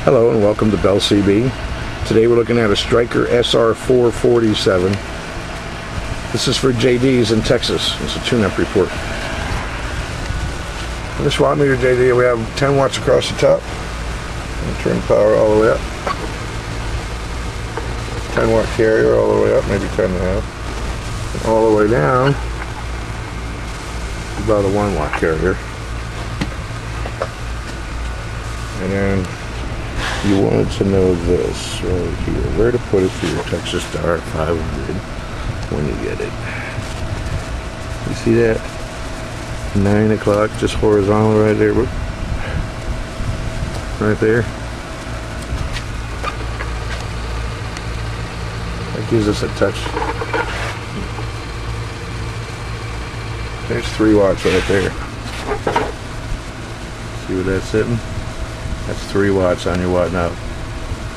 Hello and welcome to Bell CB. Today we're looking at a Stryker SR-447. This is for JD's in Texas. It's a tune-up report. On this watt meter JD, we have 10 watts across the top. And turn power all the way up. 10 watt carrier all the way up, maybe 10 and a half. And all the way down, about a 1 watt carrier. And then you wanted to know this right here, where to put it for your Texas Star 500 when you get it. You see that? 9 o'clock, just horizontal right there. Whoop. Right there. That gives us a touch. There's 3 watts right there. See where that's sitting? That's 3 watts on your watt knob.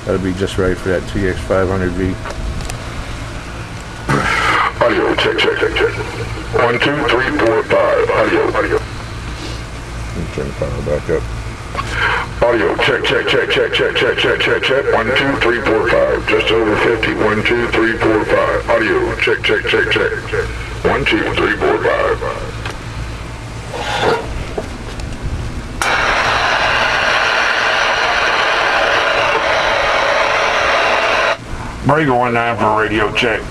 That'll be just right for that TX500V. Audio, check. 1, 2, 3, 4, 5. Audio. Let me turn the power back up. Audio, check. 1, 2, 3, 4, 5. Just over 50. 1, 2, 3, 4, 5. Audio, check. 1, 2, 3, 4, 5. Brake 19 for radio check.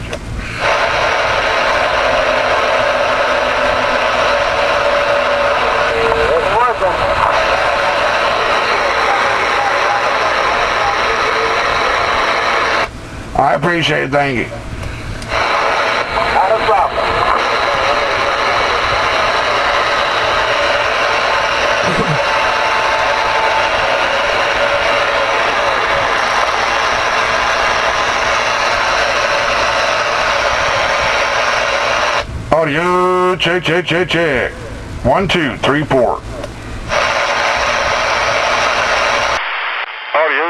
I appreciate it, thank you. Not a problem. Audio, check. 1, 2, 3, 4. Audio,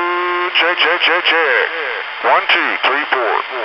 check. 1, 2, 3, 4.